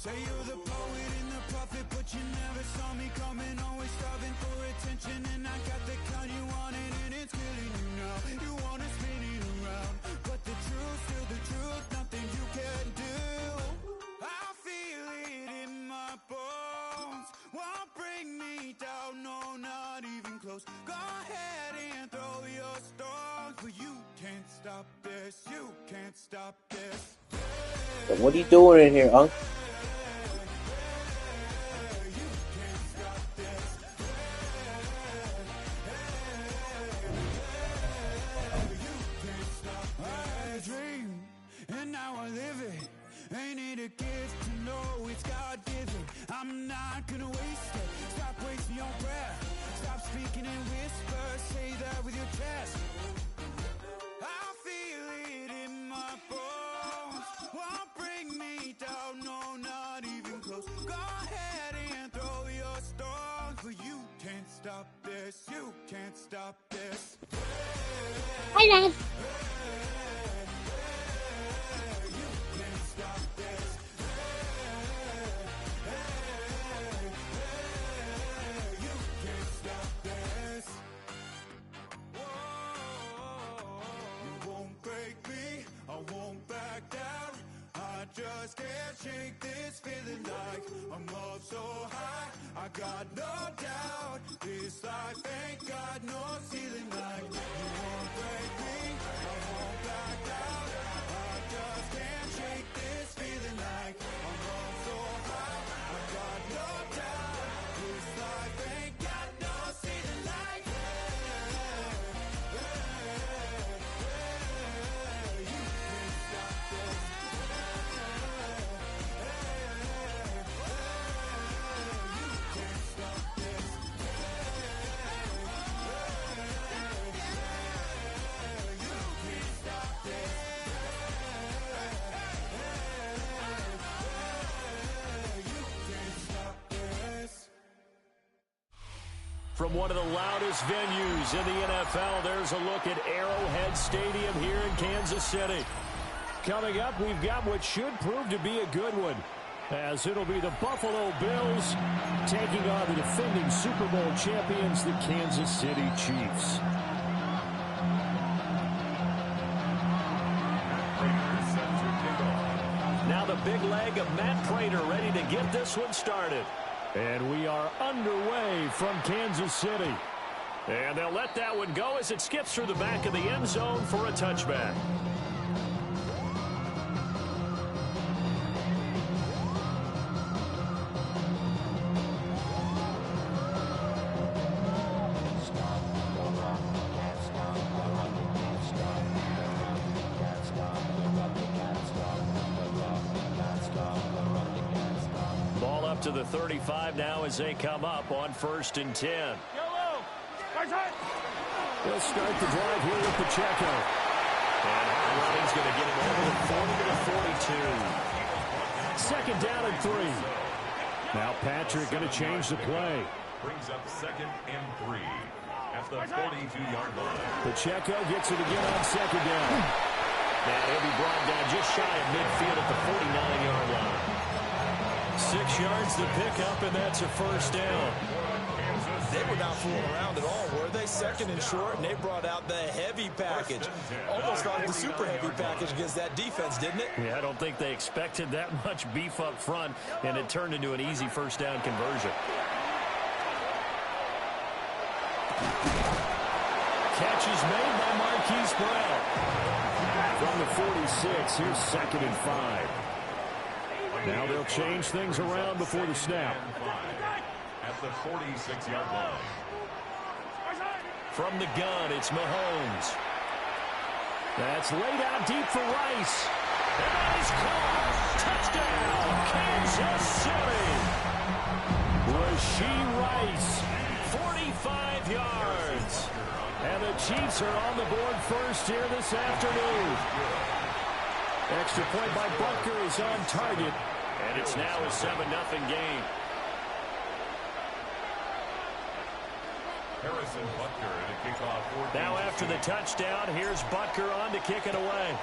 Say you're the poet and the prophet, but you never saw me coming. Always starving for attention, and I got the kind you wanted, and it's killing you now. You wanna spin it around, but the truth's still the truth. Nothing you can do. I feel it in my bones. Won't bring me down, no, not even close. Go ahead and throw your stones, but you can't stop this. You can't stop this. What are you doing in here, Unc? And now I live it. Ain't it a gift to know it's God-given? I'm not gonna waste it. Stop wasting your breath. Stop speaking in whispers. Say that with your chest. I feel it in my bones. Won't bring me down, no, not even close. Go ahead and throw your stones, but you can't stop this. You can't stop this. Hi, Dad. Just can't shake this feeling like I'm up so high. I got no doubt this life ain't got no ceiling like you won't break me. I won't back down. I just can't shake this feeling like I'm up so high. I got no doubt this life ain't got no ceiling like you can't stop this. From one of the loudest venues in the NFL, there's a look at Arrowhead Stadium here in Kansas City. Coming up, we've got what should prove to be a good one, as it'll be the Buffalo Bills taking on the defending Super Bowl champions, the Kansas City Chiefs. Now the big leg of Matt Prater ready to get this one started. And we are underway from Kansas City. And they'll let that one go as it skips through the back of the end zone for a touchback. To the 35 now as they come up on 1st and 10. They'll start the drive here with Pacheco. And Running's going to get him over the 40 to the 42. Second down and 3. Now Patrick going to change the play. Brings up 2nd and 3 at the 42-yard line. Pacheco gets it again on 2nd down. Now he'll be brought down just shy of midfield at the 49-yard line. 6 yards to pick up, and that's a 1st down. They were not fooling around at all, were they? 2nd and short, and they brought out the heavy package. Almost like the super heavy package against that defense, didn't it? Yeah, I don't think they expected that much beef up front, and it turned into an easy 1st down conversion. Catch is made by Marquise Brown. From the 46, here's 2nd and 5. Now they'll change things around before the snap. At the 46-yard line. From the gun, it's Mahomes. That's laid out deep for Rice. And that is caught. Touchdown, Kansas City. Rashee Rice, 45 yards. And the Chiefs are on the board first here this afternoon. Extra point by Butker is on target. And it's now a 7-0 game. Harrison Butker at a kickoff. Now after the touchdown, here's Butker on to kick it away.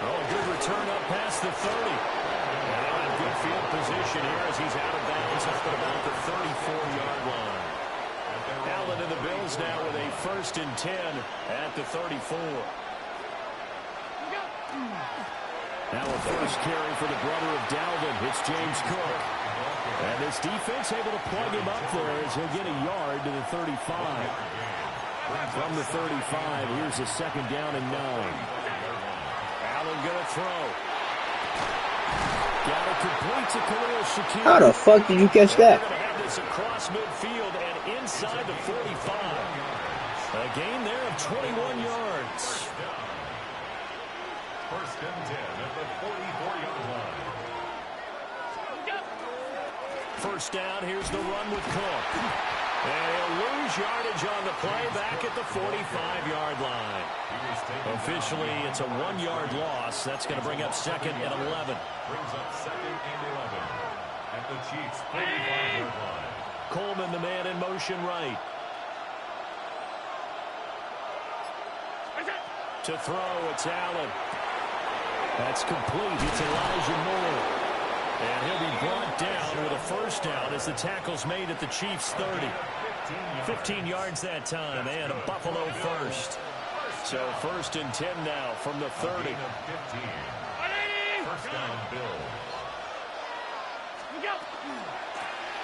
Oh, good return up past the 30. And they'll have good field position here as he's out of bounds up at about the 34-yard line. Allen and the Bills now with a 1st and 10 at the 34. Now a first carry for the brother of Dalvin. It's James Cook. And this defense able to plug him up there as he'll get a yard to the 35. From the 35, here's a 2nd down and 9. Allen going to throw. Got it complete to Khalil Shakir. How the fuck did you catch that? They're going to have this across midfield and inside the 45. A gain there of 21 yards. 1st and 10 at the 44-yard line. 1st down, here's the run with Cook. And he'll lose yardage on the play back at the 45-yard line. Officially, it's a 1-yard loss. That's going to bring up 2nd and 11. Brings up 2nd and 11 at the Chiefs' 45-yard line. Coleman, the man in motion right. To throw, it's Allen. That's complete. It's Elijah Moore. And he'll be brought down with a 1st down as the tackle's made at the Chiefs' 30. 15 yards that time and a Buffalo 1st. So 1st and 10 now from the 30. 1st down, Bill.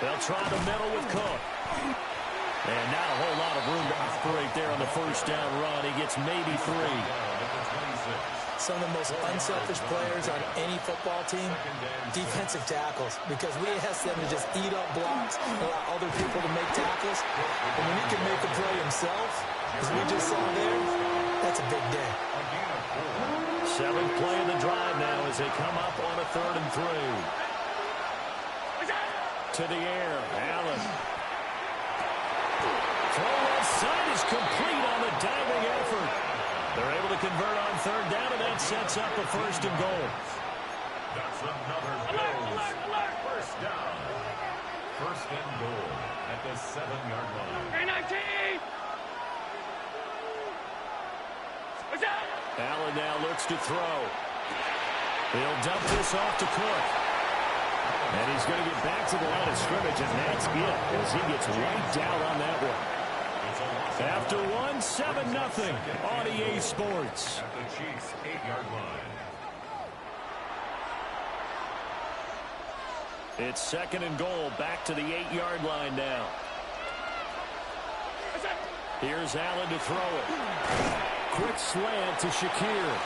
They'll try the middle with Cook. And not a whole lot of room to operate there on the 1st down run. He gets maybe 3. Some of the most unselfish players on any football team, defensive tackles, because we ask them to just eat up blocks and allow other people to make tackles. And when he can make a play himself, as we just saw there, that's a big day. 7th play of the drive now as they come up on a 3rd and 3. To the air, Allen. Throw left side is complete on the diving effort. They're able to convert on 3rd down, and that sets up a 1st and goal. That's another Bills 1st down. 1st and goal at the 7-yard line. Allen now looks to throw. He'll dump this off to Cook. And he's going to get back to the line of scrimmage, and that's it as he gets right down on that one. After 7-0 on EA Sports. At the Chiefs' 8-yard line. It's 2nd and goal, back to the 8-yard line now. Here's Allen to throw it. Quick slant to Shakir.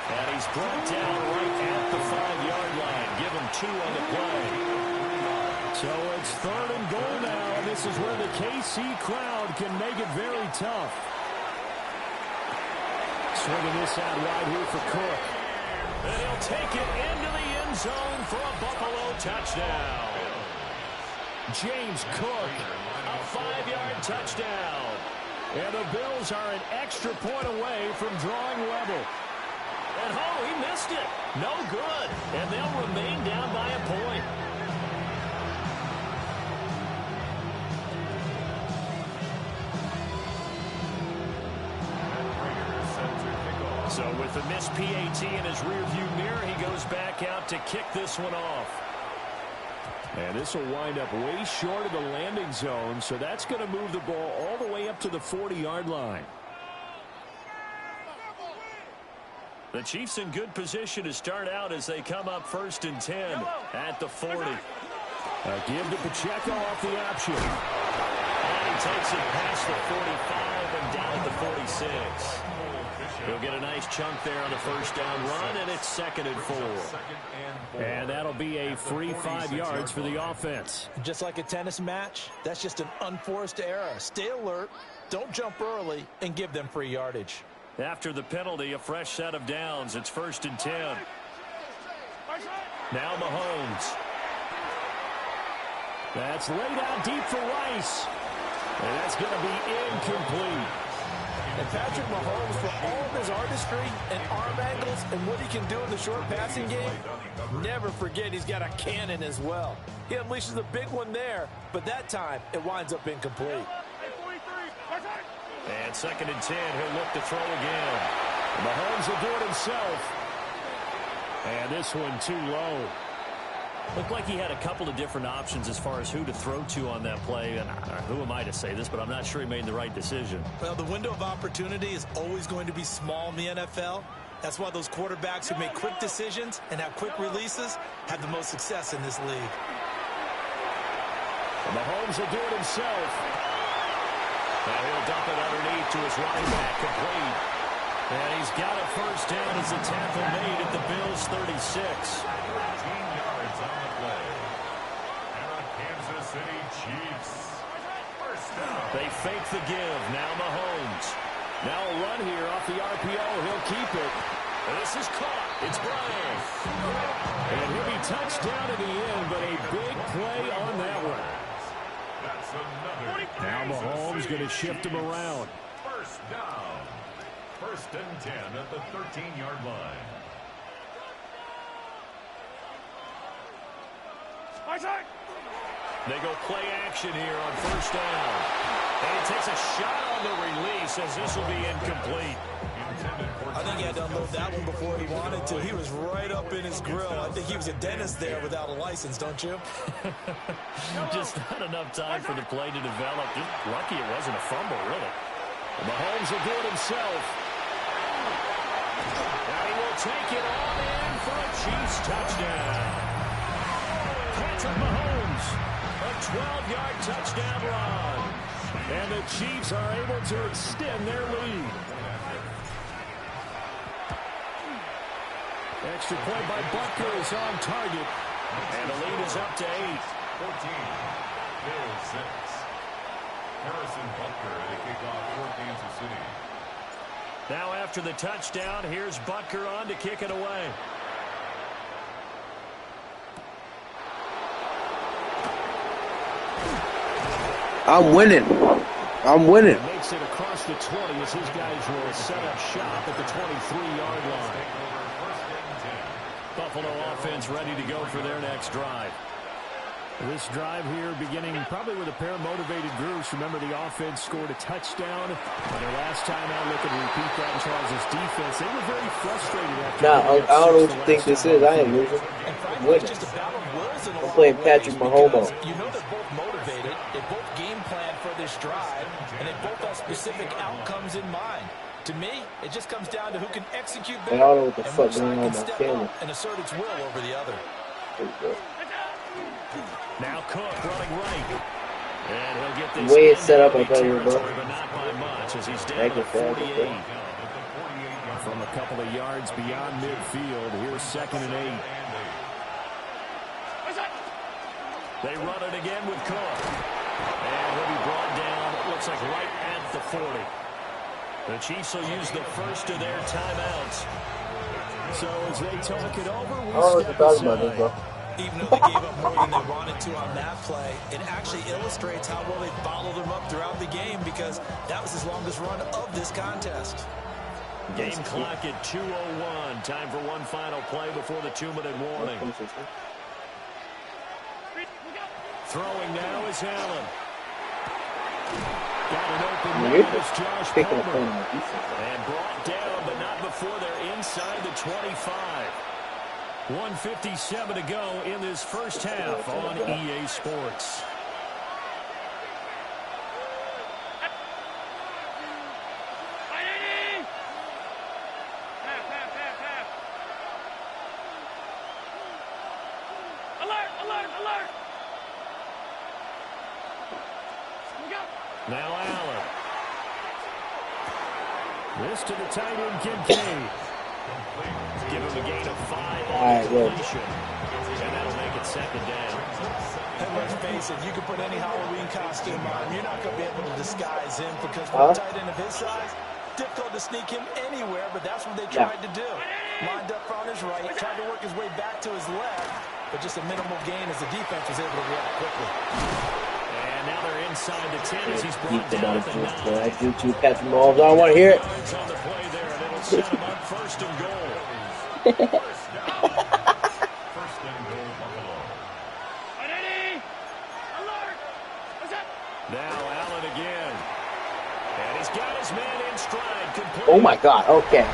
And he's brought down right at the 5-yard line. Give him 2 on the play. So it's 3rd and goal now, and this is where the KC crowd can make it very tough. Swinging this out wide here for Cook. And he'll take it into the end zone for a Buffalo touchdown. James Cook, a 5-yard touchdown. And the Bills are an extra point away from drawing level. And he missed it. No good. And they'll remain down by a point. So with the missed PAT in his rearview mirror, he goes back out to kick this one off. And this will wind up way short of the landing zone, so that's going to move the ball all the way up to the 40-yard line. The Chiefs in good position to start out as they come up 1st and 10 at the 40. A give to Pacheco off the option. And he takes it past the 45 and down at the 46. He'll get a nice chunk there on the 1st down run, and it's 2nd and 4. And that'll be a free 5 yards for the offense. Just like a tennis match, that's just an unforced error. Stay alert, don't jump early, and give them free yardage. After the penalty, a fresh set of downs. It's 1st and 10. Now Mahomes. That's laid out deep for Rice. And that's going to be incomplete. And Patrick Mahomes, for all of his artistry and arm angles and what he can do in the short passing game, never forget he's got a cannon as well. He unleashes a big one there, but that time it winds up incomplete. And 2nd and 10, he'll look to throw again. Mahomes will do it himself. And this one too low. Looked like he had a couple of different options as far as who to throw to on that play. And who am I to say this, but I'm not sure he made the right decision. Well, the window of opportunity is always going to be small in the NFL. That's why those quarterbacks who make quick decisions and have quick releases have the most success in this league. And Mahomes will do it himself. Now he'll dump it underneath to his running back, complete. And he's got a first down as the tackle made at the Bills' 36. 13 yards on the play. And the Kansas City Chiefs. First down. They fake the give. Now Mahomes. Now a run here off the RPO. He'll keep it. And this is caught. It's Bryant. And he'll be touchdown in the end, but a big play on that one. That's another. Now Mahomes going to shift him around. First down. First and 10 at the 13-yard line. They go play action here on first down. And he takes a shot on the release as this will be incomplete. I think he had to unload that one before he wanted to. He was right up in his grill. I think he was a dentist there without a license, don't you? Just not enough time for the play to develop. Just lucky it wasn't a fumble, really. Mahomes will do it himself. And he will take it on in for a Chiefs touchdown. Patrick Mahomes, a 12-yard touchdown run. And the Chiefs are able to extend their lead. Extra point by Butker is on target. And the lead is up to 8. 14. Bills 6. Harrison Butker at a kickoff for Kansas City. Now after the touchdown, here's Butker on to kick it away. I'm winning. I'm winning. He makes it across the 20 as his guys will set up shop at the 23-yard line. Buffalo offense ready to go for their next drive. This drive here beginning probably with a pair of motivated groups. Remember, the offense scored a touchdown. Their last time out, looking to repeat that in Charles' defense. They were very frustrated after. Nah, I don't know what you think this is. I ain't losing. I'm winning. I'm playing Patrick Mahomes. You know they're both motivated. They both game plan for this drive, and they both have specific outcomes in mind. To me, it just comes down to who can execute better. I don't know what the and fuck which going side on can my step camera. up and assert its will over the other. Now Cook running right. And he'll get this The way it's set up, I thought you were territory, but not by much as he's down to 48. Back. From a couple of yards beyond midfield, here's 2nd and 8. They run it again with Cook. And he'll be brought down, it looks like right at the 40. The Chiefs will use the first of their timeouts. So as they talk it over, we'll step aside. Even though they gave up more than they wanted to on that play, it actually illustrates how well they followed them up throughout the game because that was his longest run of this contest. Game clock at 2:01. Time for one final play before the 2-minute warning. Throwing now is Allen. Got an open man is Josh Palmer. And brought down, but not before they're inside the 25. 1:57 to go in this first half on EA Sports. Now Allen. This to the tight end, Kincaid. Give him a gain of 5 on completion. And that'll make it 2nd down. And let's face it, you can put any Halloween costume on. You're not going to be able to disguise him because for a tight end of his size, difficult to sneak him anywhere, but that's what they tried to do. Lined up on his right, tried to work his way back to his left, but just a minimal gain as the defense was able to react quickly. And now they're inside the 10 as he's brought down at the 9. I do too, Patrick Mahomes. I don't want to hear it. On the play there, and it'll set him up 1st and goal. First and goal, Buffalo. Now Allen again. And he's got his man in stride. Complete. Oh my God. Okay.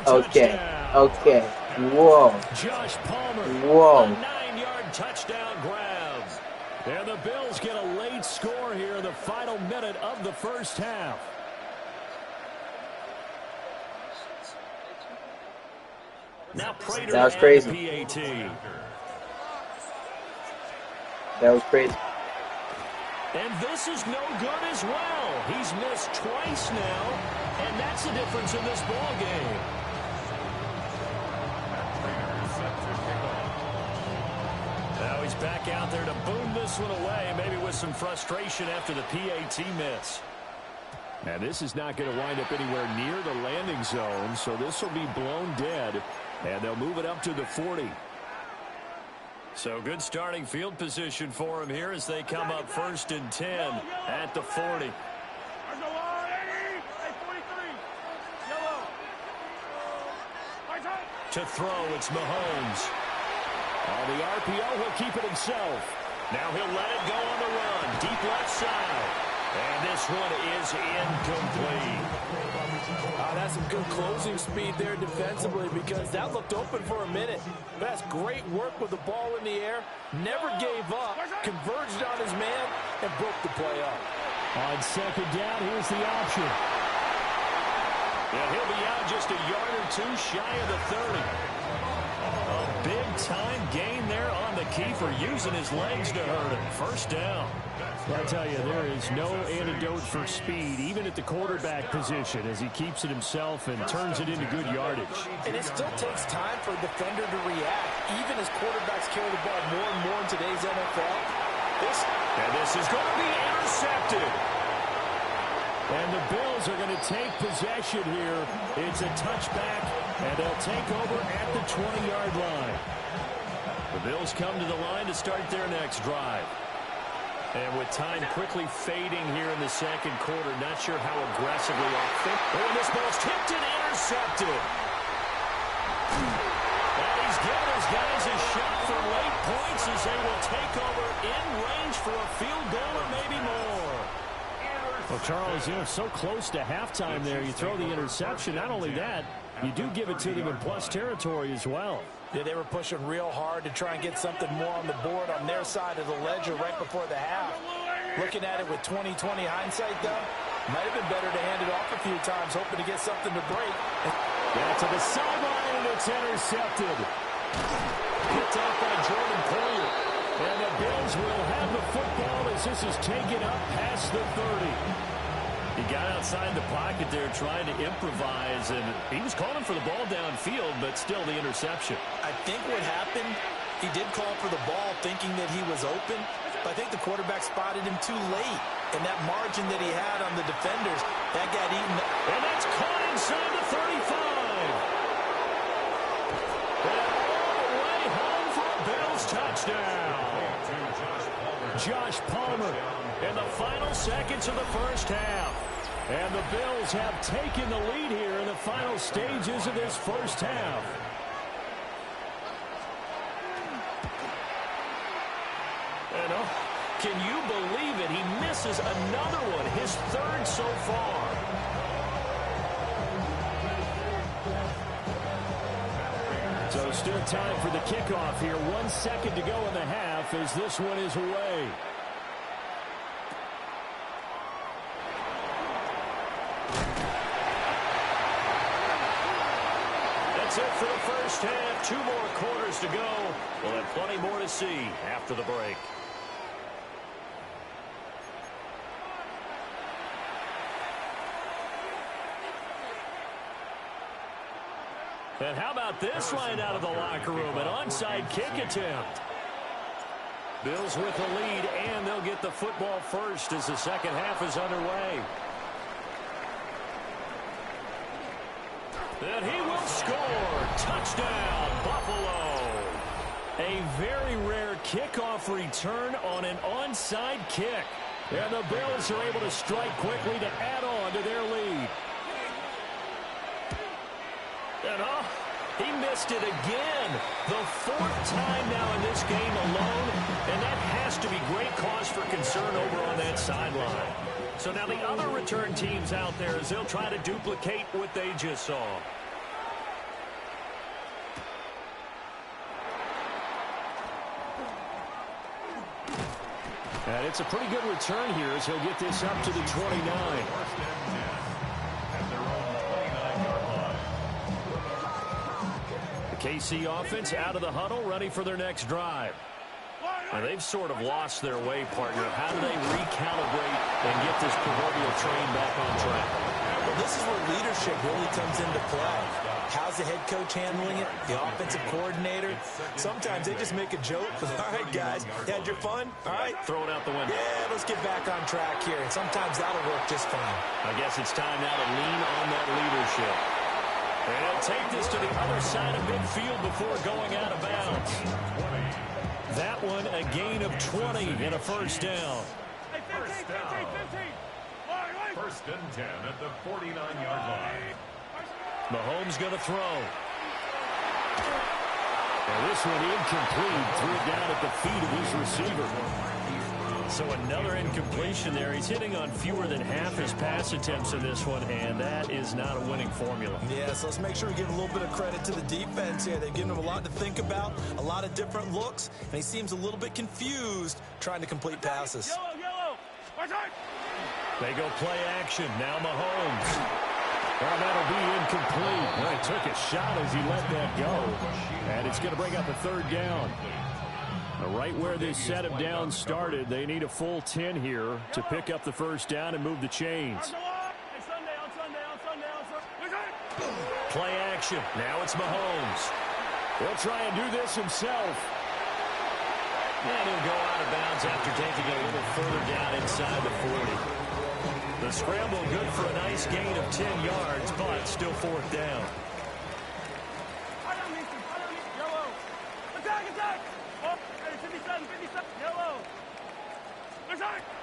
Okay. touchdown. Okay. Whoa. Josh Palmer. Whoa. A 9-yard touchdown grab. And the Bills get a late score here in the final minute of the first half. Now Prater That was and crazy. the PAT. That was crazy. And this is no good as well. He's missed twice now, and that's the difference in this ball game. Now he's back out there to boom this one away, maybe with some frustration after the PAT miss. And this is not going to wind up anywhere near the landing zone, so this will be blown dead, and they'll move it up to the 40. So good starting field position for him here as they come up 1st and 10 at the 40. To throw, it's Mahomes. On the RPO, he'll keep it himself. Now he'll let it go on the run. Deep left side. And this one is incomplete. That's some good closing speed there defensively because that looked open for a minute. But that's great work with the ball in the air. Never gave up. Converged on his man and broke the play up. On 2nd down, here's the option. And he'll be out just a yard or two shy of the 30. A big-time gain there on the keeper, using his legs to hurt him. 1st down. Well, I tell you, there is no antidote for speed, even at the quarterback position, as he keeps it himself and turns it into good yardage. And it still takes time for a defender to react, even as quarterbacks carry the ball more and more in today's NFL. This is going to be intercepted. And the Bills are going to take possession here. It's a touchback, and they'll take over at the 20-yard line. The Bills come to the line to start their next drive. And with time quickly fading here in the 2nd quarter, not sure how aggressively I think. Oh, and this ball's tipped and intercepted. And he's given his guys a shot for late points as they will take over in range for a field goal or maybe more. Well, Charles, you're so close to halftime there. You throw the interception. Not only that, you do give it to them in plus territory as well. Yeah, they were pushing real hard to try and get something more on the board on their side of the ledger right before the half. Looking at it with 20/20 hindsight, though, might have been better to hand it off a few times, hoping to get something to break. Yeah, to the sideline, and it's intercepted. Picked off by Jordan Poyer. And the Bills will have the football as this is taken up past the 30. He got outside the pocket there trying to improvise, and he was calling for the ball downfield, but still the interception. I think what happened, he did call for the ball thinking that he was open, but I think the quarterback spotted him too late. And that margin that he had on the defenders, that got eaten. And that's caught inside the 35. And all the way home for a Bills touchdown. Josh Palmer in the final seconds of the first half. And the Bills have taken the lead here in the final stages of this first half. And can you believe it? He misses another one, his 3rd so far. So still time for the kickoff here. 1 second to go in the half as this one is away. That's it for the first half. 2 more quarters to go. We'll have plenty more to see after the break. And how about this line out of the locker room? An onside kick attempt. Bills with the lead, and they'll get the football first as the second half is underway. And he will score. Touchdown, Buffalo. A very rare kickoff return on an onside kick. And the Bills are able to strike quickly to add on to their lead. And he missed it again. The 4th time now in this game alone. And that has to be great cause for concern over on that sideline. So now the other return teams out there as they'll try to duplicate what they just saw. And it's a pretty good return here as he'll get this up to the 29. The KC offense out of the huddle, ready for their next drive. And they've sort of lost their way, partner. How do they recalibrate and get this proverbial train back on track? Well, this is where leadership really comes into play. How's the head coach handling it? The offensive coordinator? Sometimes they just make a joke. All right, guys, you had your fun? All right. Throw it out the window. Yeah, let's get back on track here. And sometimes that'll work just fine. I guess it's time now to lean on that leadership. And he'll take this to the other side of midfield before going out of bounds. That one, a gain of 20 and a first down. First down. First and 10 at the 49-yard line. Mahomes going to throw. And this one incomplete. Threw it down at the feet of his receiver. So another incompletion there. He's hitting on fewer than half his pass attempts in this one, and that is not a winning formula. Yeah, so let's make sure we give a little bit of credit to the defense here. They've given him a lot to think about, a lot of different looks, and he seems a little bit confused trying to complete passes. They go play action. Now Mahomes. Well, that'll be incomplete. Well, he took a shot as he let that go. And it's going to bring up a third down. Right where this set of downs started, they need a full 10 here to pick up the first down and move the chains. Play action. Now it's Mahomes. He'll try and do this himself. And he'll go out of bounds after taking a little further down inside the 40. The scramble good for a nice gain of 10 yards, but still fourth down.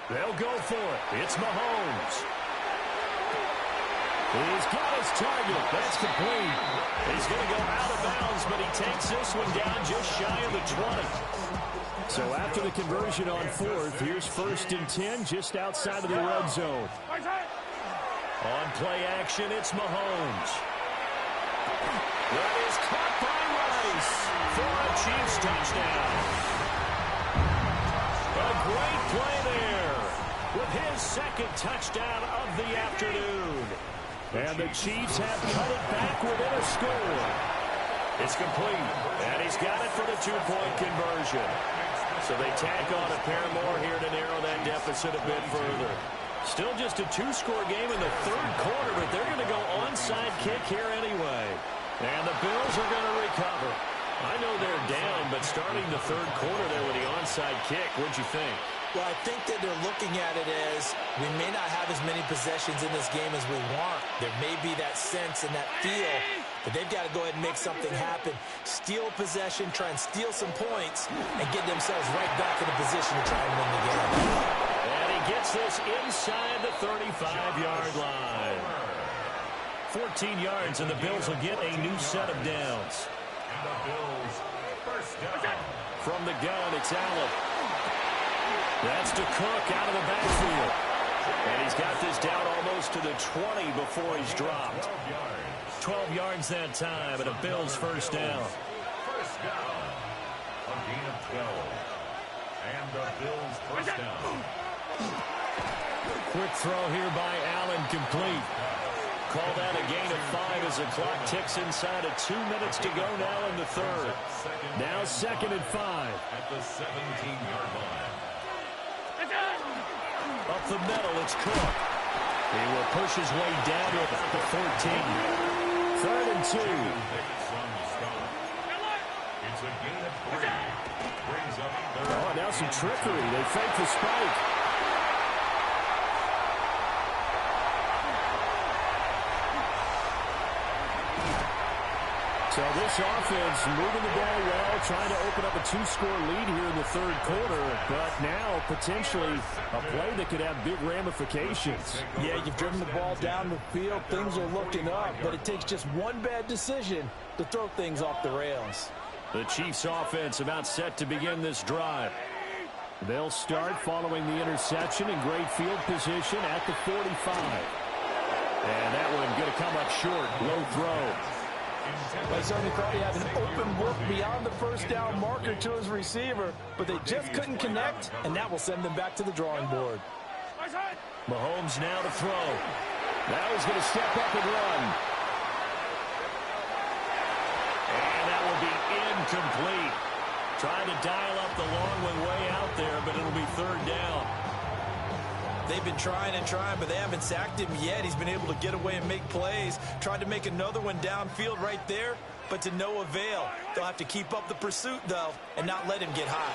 They'll go for it. It's Mahomes. He's got his target. That's complete. He's going to go out of bounds, but he takes this one down just shy of the 20. So after the conversion on fourth, here's first and 10 just outside of the red zone. On play action, it's Mahomes. That is caught by Rice for a Chiefs touchdown. A great play there with his second touchdown of the afternoon. And the Chiefs have cut it back within a score. It's complete, and he's got it for the two-point conversion. So they tack on a pair more here to narrow that deficit a bit further. Still just a two-score game in the third quarter, but they're going to go onside kick here anyway. And the Bills are going to recover. I know they're down, but starting the third quarter there with the onside kick, what'd you think? Well, I think that they're looking at it as we may not have as many possessions in this game as we want. There may be that sense and that feel, but they've got to go ahead and make something happen. Steal possession, try and steal some points, and get themselves right back in a position to try and win the game. And he gets this inside the 35-yard line. 14 yards, and the Bills will get a new set of downs. And the Bills first down. From the gun, it's Allen. That's to Cook out of the backfield. And he's got this down almost to the 20 before he's dropped. 12 yards that time, and a Bills first down. First down. A gain of 12. And the Bills first down. Quick throw here by Allen, complete. Call that a gain of 5 as the clock ticks inside of 2 minutes to go now in the third. Now second and 5. At the 17-yard line. Up the middle, it's Cook. He will push his way down to about the 14. Third and 2. It's a gain of 3. Brings up third. Oh, now some trickery. They fake the spike. So this offense moving the ball well, trying to open up a two-score lead here in the third quarter, but now potentially a play that could have big ramifications. Yeah, you've driven the ball down the field. Things are looking up, but it takes just one bad decision to throw things off the rails. The Chiefs offense about set to begin this drive. They'll start following the interception in great field position at the 45. And that one going to come up short. Low throw. I certainly thought he had an open look beyond the first down marker to his receiver, but they just couldn't connect, and that will send them back to the drawing board. Mahomes now to throw. Now he's going to step up and run. And that will be incomplete. Trying to dial up the long one way out there, but it'll be third down. They've been trying and trying, but they haven't sacked him yet. He's been able to get away and make plays. Tried to make another one downfield right there, but to no avail. They'll have to keep up the pursuit, though, and not let him get high.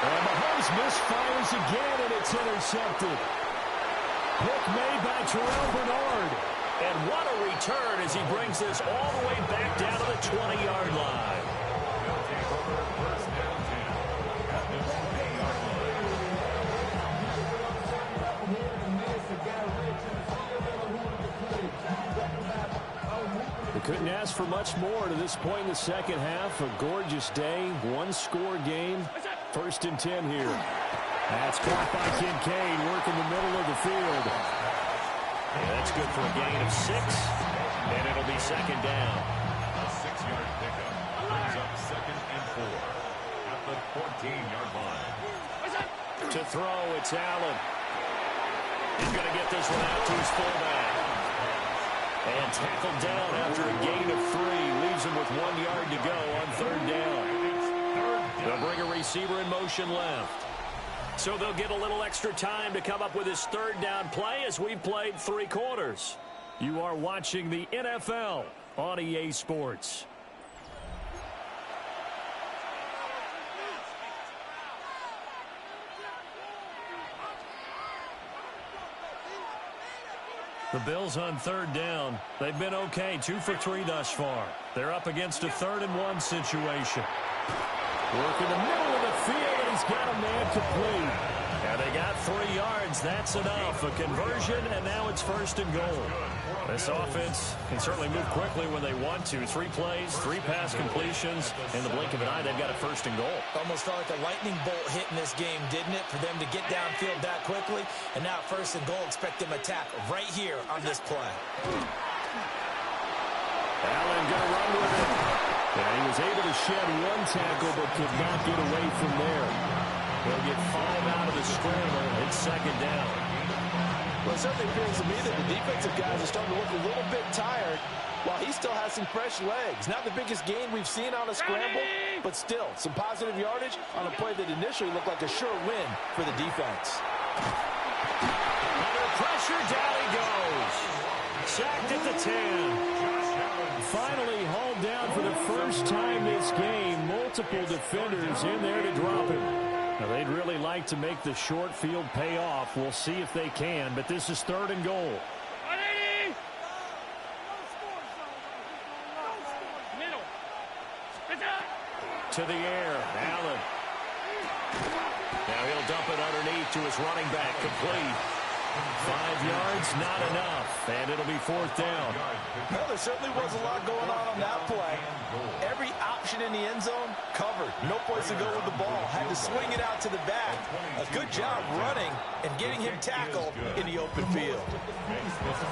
And Mahomes misfires again, and it's intercepted. Pick made by Terrell Bernard. And what a return as he brings this all the way back down to the 20-yard line. They couldn't ask for much more to this point in the second half. A gorgeous day, one-score game. 1st and 10 here. That's caught by Kincaid, working the middle of the field. Yeah, that's good for a gain of 6, and it'll be second down. A 6-yard pickup brings up 2nd and 4 at the 14-yard line. To throw, it's Allen. He's going to get this one out to his fullback. And tackled down after a gain of 3. Leaves him with 1 yard to go on 3rd down. They'll bring a receiver in motion left. So they'll get a little extra time to come up with his 3rd down play as we've played 3 quarters. You are watching the NFL on EA Sports. The Bills on 3rd down. They've been okay, 2 for 3 thus far. They're up against a 3rd and 1 situation. Work in the middle of the field, and he's got a man complete. And they got 3 yards. That's enough. A conversion, and now it's 1st and goal. This offense can certainly move quickly when they want to. 3 plays, 3 pass completions. In the blink of an eye, they've got a 1st and goal. Almost felt like a lightning bolt hit in this game, didn't it? For them to get downfield that quickly. And now 1st and goal, expect them to attack right here on this play. Allen going to run with it. And he was able to shed 1 tackle, but could not get away from there. He'll get 5 out of the scramble. It's 2nd down. Well, it certainly appears to me that the defensive guys are starting to look a little bit tired while he still has some fresh legs. Not the biggest gain we've seen on a scramble, but still some positive yardage on a play that initially looked like a sure win for the defense. Under pressure, down he goes. Sacked at the 10. Finally hauled down for the first time this game. Multiple defenders in there to drop him. Now, they'd really like to make the short field pay off. We'll see if they can, but this is 3rd and goal. To the air, Allen. Now he'll dump it underneath to his running back, complete. 5 yards, not enough, and it'll be 4th down. Well, there certainly was a lot going on that play. Every option in the end zone covered. No place to go with the ball. Had to swing it out to the back. A good job running and getting him tackled in the open field.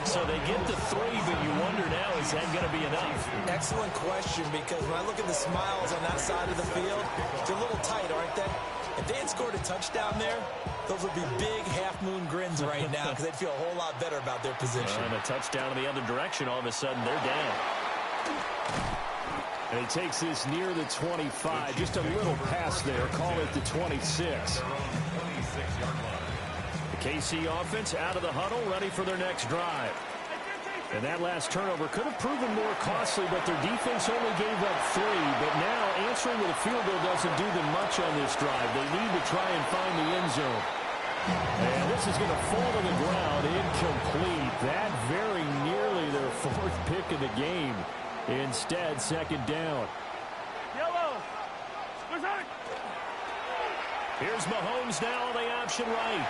So they get to 3, but you wonder now, is that going to be enough? Excellent question, because when I look at the smiles on that side of the field, they're a little tight, aren't they? If they had scored a touchdown there, those would be big half-moon grins right now because they'd feel a whole lot better about their position. And a touchdown in the other direction, all of a sudden they're down. And he takes this near the 25. Just a little pass there. Call it the 26. The KC offense out of the huddle, ready for their next drive. And that last turnover could have proven more costly, but their defense only gave up 3. But now answering with a field goal doesn't do them much on this drive. They need to try and find the end zone. And this is going to fall to the ground, incomplete. That very nearly their 4th pick of the game. Instead, 2nd down. Here's Mahomes now on the option right.